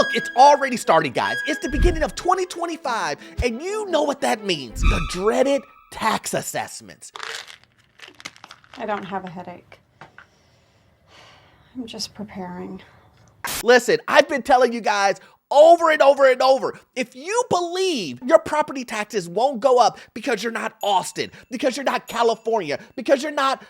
Look, it's already started, guys. It's the beginning of 2025, and you know what that means. The dreaded tax assessments. I don't have a headache. I'm just preparing. Listen, I've been telling you guys over and over and over, if you believe your property taxes won't go up because you're not Austin, because you're not California, because you're not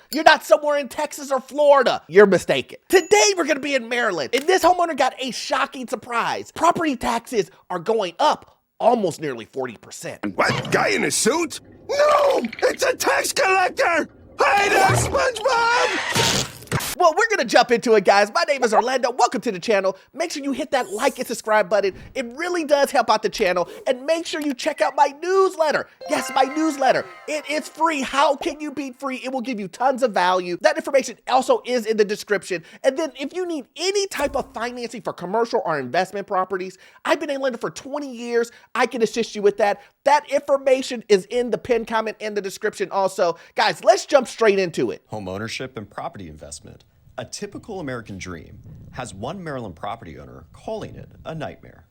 somewhere in Texas or Florida, you're mistaken. Today we're gonna be in Maryland, and this homeowner got a shocking surprise. Property taxes are going up almost nearly 40%. What? Guy in a suit? No! It's a tax collector! Hey there, SpongeBob! Well, we're gonna jump into it, guys. My name is Orlando. Welcome to the channel. Make sure you hit that like and subscribe button. It really does help out the channel. And make sure you check out my newsletter. Yes, my newsletter. It is free. How can you be free? It will give you tons of value. That information also is in the description. And then if you need any type of financing for commercial or investment properties, I've been a lender for 20 years. I can assist you with that. That information is in the pinned comment in the description also. Guys, let's jump straight into it. Homeownership and property investment. A typical American dream has one Maryland property owner calling it a nightmare.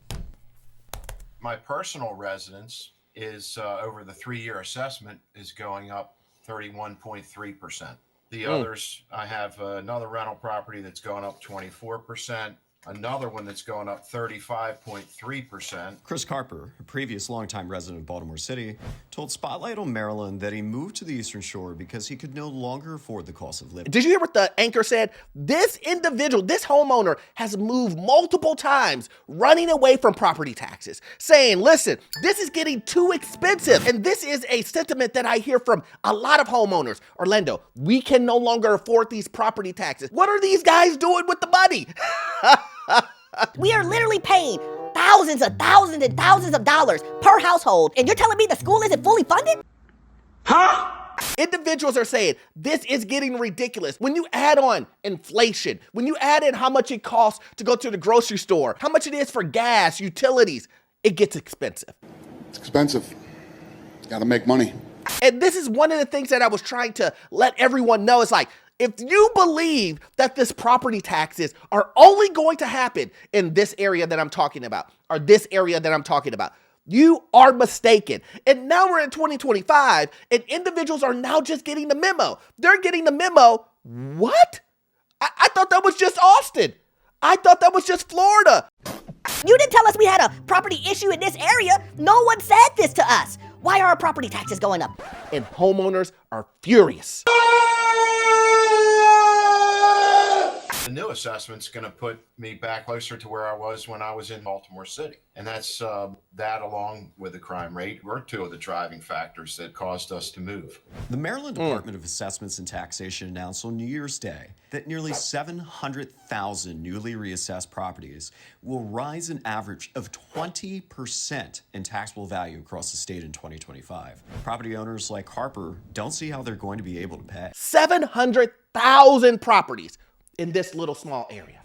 My personal residence is over the 3-year assessment is going up 31.3%. The others, I have another rental property that's going up 24%. Another one that's going up 35.3%. Chris Carper, a previous longtime resident of Baltimore City, told Spotlight on Maryland that he moved to the Eastern Shore because he could no longer afford the cost of living. Did you hear what the anchor said? This individual, this homeowner has moved multiple times running away from property taxes, saying, listen, this is getting too expensive. And this is a sentiment that I hear from a lot of homeowners. Orlando, we can no longer afford these property taxes. What are these guys doing with the money? We are literally paying thousands and thousands of dollars per household, and you're telling me the school isn't fully funded? Huh? Individuals are saying this is getting ridiculous. When you add on inflation, when you add in how much it costs to go to the grocery store, how much it is for gas, utilities, it gets expensive. It's expensive. Gotta make money. And this is one of the things that I was trying to let everyone know. It's like, if you believe that this property taxes are only going to happen in this area that I'm talking about, or this area that I'm talking about, you are mistaken. And now we're in 2025, and individuals are now just getting the memo. They're getting the memo. What? I thought that was just Austin. I thought that was just Florida. You didn't tell us we had a property issue in this area. No one said this to us. Why are our property taxes going up? And homeowners are furious. The new assessment's going to put me back closer to where I was when I was in Baltimore City. And that's that along with the crime rate were two of the driving factors that caused us to move. The Maryland Department of Assessments and Taxation announced on New Year's Day that nearly 700,000 newly reassessed properties will rise an average of 20% in taxable value across the state in 2025. Property owners like Harper don't see how they're going to be able to pay. 700,000 properties in this little small area.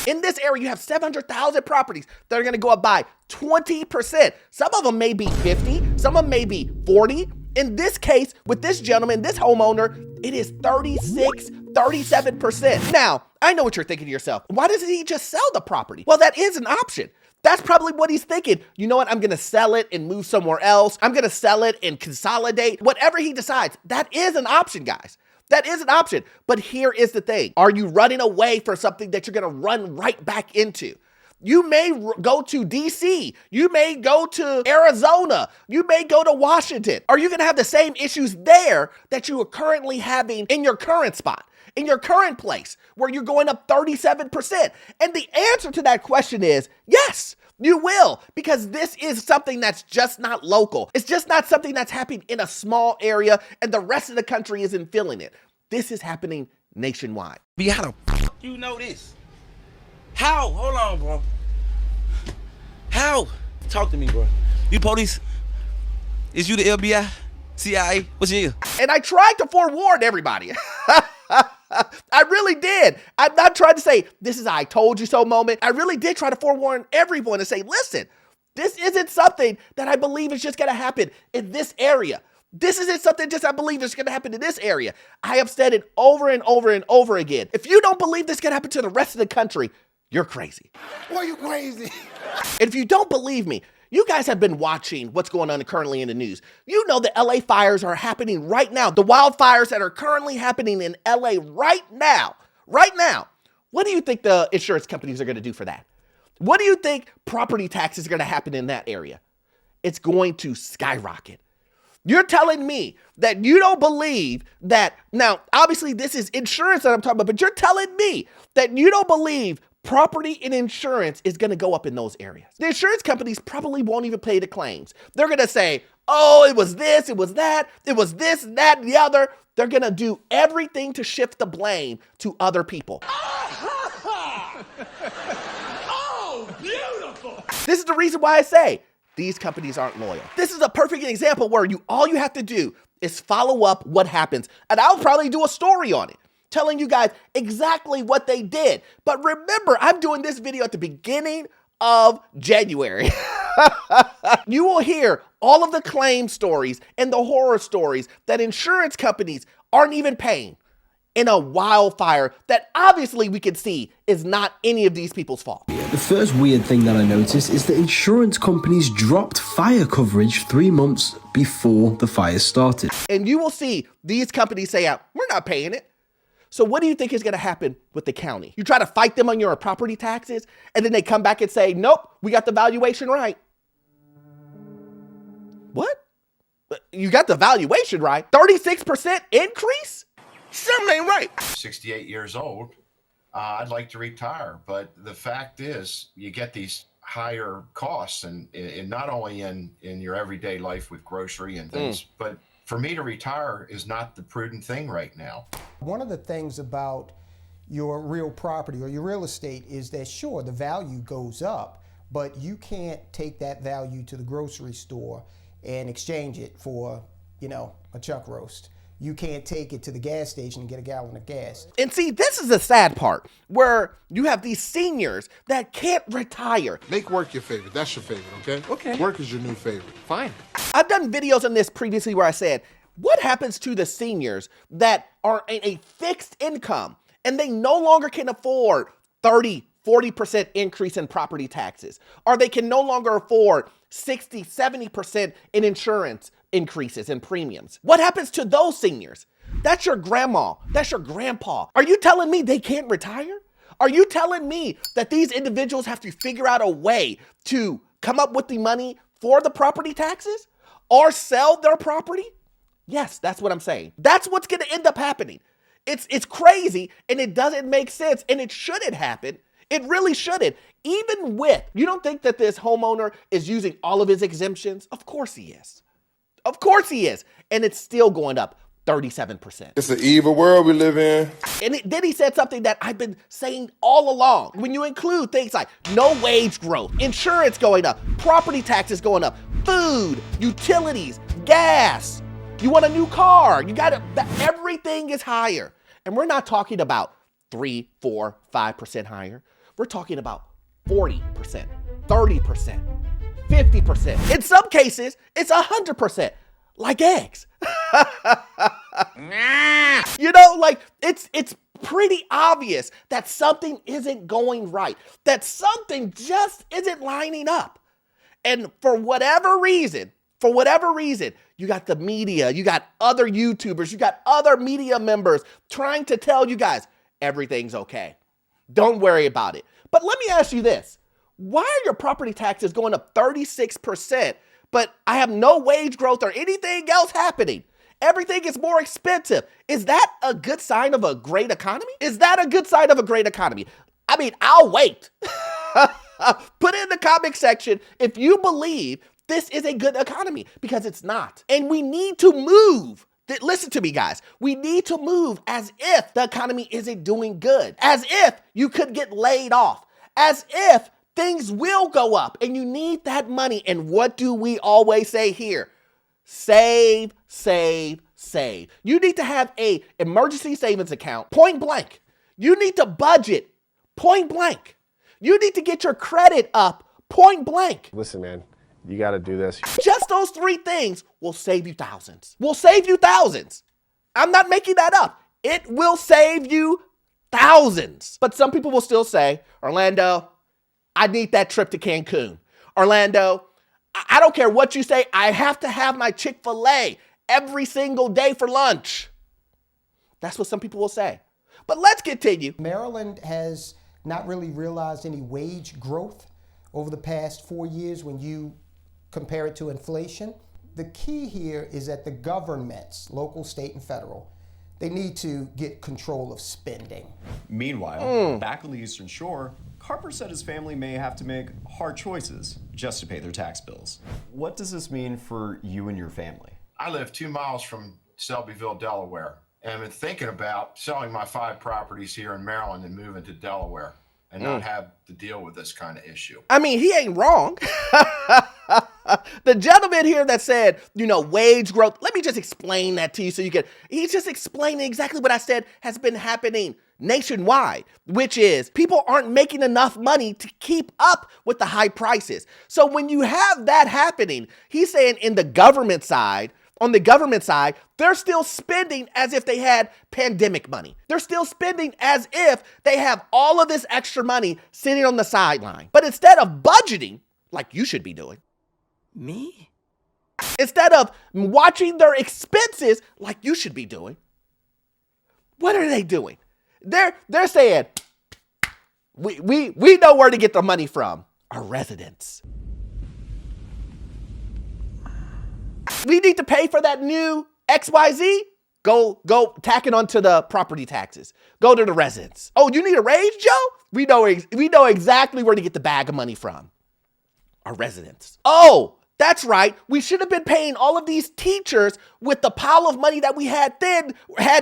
In this area, you have 700,000 properties that are gonna go up by 20%. Some of them may be 50, some of them may be 40. In this case, with this gentleman, this homeowner, it is 36, 37%. Now, I know what you're thinking to yourself. Why doesn't he just sell the property? Well, that is an option. That's probably what he's thinking. You know what? I'm gonna sell it and move somewhere else. I'm gonna sell it and consolidate. Whatever he decides, that is an option, guys. That is an option. But here is the thing. Are you running away for something that you're going to run right back into? You may go to DC. You may go to Arizona. You may go to Washington. Are you going to have the same issues there that you are currently having in your current spot, in your current place, where you're going up 37%? And the answer to that question is yes. You will, because this is something that's just not local. It's just not something that's happening in a small area and the rest of the country isn't feeling it. This is happening nationwide. How the f you know this? How? Hold on, bro. How? Talk to me, bro. You police? Is you the FBI? CIA? What's your? And I tried to forewarn everybody. I really did. I'm not trying to say this is a I told you so moment. I really did try to forewarn everyone and say, listen, this isn't something that I believe is just going to happen in this area. This isn't something just I believe is going to happen in this area. I have said it over and over and over again. If you don't believe this can happen to the rest of the country, you're crazy. Why you crazy? And if you don't believe me, you guys have been watching what's going on currently in the news. You know the LA fires are happening right now. The wildfires that are currently happening in LA right now. What do you think the insurance companies are going to do for that? What do you think property taxes are going to happen in that area? It's going to skyrocket. You're telling me that you don't believe that, now, obviously this is insurance that I'm talking about, but you're telling me that you don't believe property and insurance is going to go up in those areas. The insurance companies probably won't even pay the claims. They're going to say, oh, it was this, it was that, it was this, that, and the other. They're going to do everything to shift the blame to other people. Oh, beautiful! This is the reason why I say these companies aren't loyal. This is a perfect example where all you have to do is follow up what happens. And I'll probably do a story on it, telling you guys exactly what they did. But remember, I'm doing this video at the beginning of January. You will hear all of the claim stories and the horror stories that insurance companies aren't even paying in a wildfire that obviously we can see is not any of these people's fault. The first weird thing that I noticed is that insurance companies dropped fire coverage 3 months before the fire started. And you will see these companies say, we're not paying it. So what do you think is going to happen with the county? You try to fight them on your property taxes, and then they come back and say, nope, we got the valuation right. What? You got the valuation right? 36% increase? Something ain't right. 68 years old. I'd like to retire, but the fact is you get these higher costs and not only in your everyday life with grocery and things, but for me to retire is not the prudent thing right now. One of the things about your real property or your real estate is that, sure, the value goes up, but you can't take that value to the grocery store and exchange it for, a chuck roast. You can't take it to the gas station and get a gallon of gas. And see, this is the sad part, where you have these seniors that can't retire. Make work your favorite. That's your favorite, okay? Okay. Work is your new favorite. Fine. I've done videos on this previously where I said, what happens to the seniors that are in a fixed income and they no longer can afford 30-40% increase in property taxes, or they can no longer afford 60-70% in insurance increases in premiums? What happens to those seniors? That's your grandma. That's your grandpa. Are you telling me they can't retire? Are you telling me that these individuals have to figure out a way to come up with the money for the property taxes or sell their property? Yes, that's what I'm saying. That's what's going to end up happening. It's crazy and it doesn't make sense and it shouldn't happen. It really shouldn't. Even with, you don't think that this homeowner is using all of his exemptions? Of course he is. Of course he is. And it's still going up 37%. It's an evil world we live in. And then he said something that I've been saying all along. When you include things like no wage growth, insurance going up, property taxes going up, food, utilities, gas, you want a new car, everything is higher. And we're not talking about 3, 4, 5% higher. We're talking about 40%, 30%, 50%. In some cases, it's 100%, like eggs. It's pretty obvious that something isn't going right, that something just isn't lining up. And for whatever reason, you got the media, you got other YouTubers, you got other media members trying to tell you guys everything's okay. Don't worry about it. But let me ask you this. Why are your property taxes going up 36%, but I have no wage growth or anything else happening? Everything is more expensive. Is that a good sign of a great economy? Is that a good sign of a great economy? I mean, I'll wait. Put it in the comment section if you believe this is a good economy, because it's not. And we need to move. Listen to me, guys. We need to move as if the economy isn't doing good, as if you could get laid off, as if things will go up and you need that money. And what do we always say here? Save, save, save. You need to have an emergency savings account, point blank. You need to budget, point blank. You need to get your credit up, point blank. Listen, man, you got to do this. Just those 3 things will save you thousands. Will save you thousands. I'm not making that up. It will save you Thousands. But some people will still say, Orlando, I need that trip to Cancun. Orlando, I don't care what you say. I have to have my Chick-fil-A every single day for lunch. That's what some people will say. But let's continue. Maryland has not really realized any wage growth over the past 4 years when you compare it to inflation. The key here is that the governments, local, state, and federal, they need to get control of spending. Meanwhile, back on the Eastern Shore, Harper said his family may have to make hard choices just to pay their tax bills. What does this mean for you and your family? I live 2 miles from Selbyville, Delaware, and I've been thinking about selling my 5 properties here in Maryland and moving to Delaware and not have to deal with this kind of issue. I mean, he ain't wrong. The gentleman here that said, wage growth, let me just explain that to you so you can, he's just explaining exactly what I said has been happening nationwide, which is people aren't making enough money to keep up with the high prices. So when you have that happening, he's saying on the government side, they're still spending as if they had pandemic money. They're still spending as if they have all of this extra money sitting on the sideline. But instead of budgeting, like you should be doing, Me? instead of watching their expenses like you should be doing, what are they doing? They're saying, we know where to get the money from, our residents. We need to pay for that new XYZ. Go tack it onto the property taxes. Go to the residents. Oh, you need a raise, Joe? We know exactly where to get the bag of money from. Our residents. Oh, that's right. We should have been paying all of these teachers with the pile of money that we had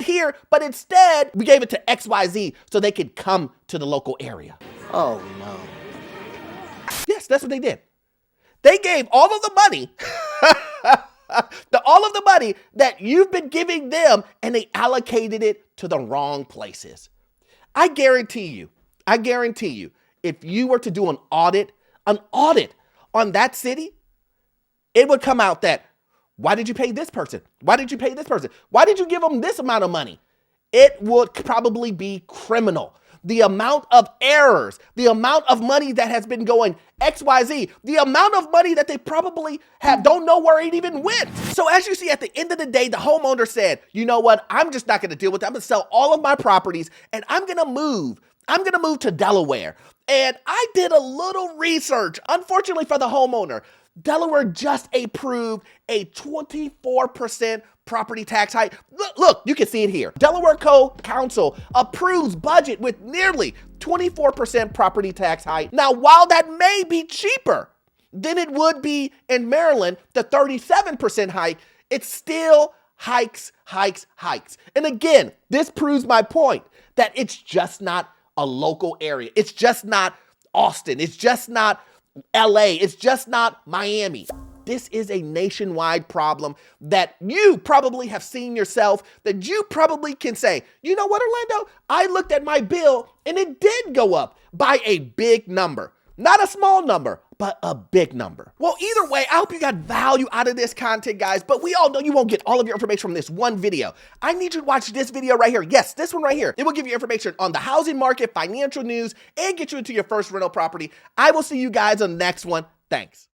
here, but instead we gave it to XYZ so they could come to the local area. Oh no. Yes, that's what they did. They gave all of the money, all of the money that you've been giving them, and they allocated it to the wrong places. I guarantee you, if you were to do an audit on that city, it would come out that, why did you pay this person? Why did you pay this person? Why did you give them this amount of money? It would probably be criminal. The amount of errors, the amount of money that has been going XYZ, the amount of money that they probably don't know where it even went. So as you see, at the end of the day, the homeowner said, you know what? I'm just not going to deal with it. I'm going to sell all of my properties and I'm going to move. I'm going to move to Delaware. And I did a little research. Unfortunately for the homeowner, Delaware just approved a 24% property tax hike. Look, you can see it here. Delaware Council approves budget with nearly 24% property tax hike. Now, while that may be cheaper than it would be in Maryland, the 37% hike, it still hikes. And again, this proves my point that it's just not a local area. It's just not Austin. It's just not LA. It's just not Miami. This is a nationwide problem that you probably have seen yourself, that you probably can say, you know what, Orlando? I looked at my bill and it did go up by a big number. Not a small number, but a big number. Well, either way, I hope you got value out of this content, guys, but we all know you won't get all of your information from this one video. I need you to watch this video right here. Yes, this one right here. It will give you information on the housing market, financial news, and get you into your first rental property. I will see you guys on the next one. Thanks.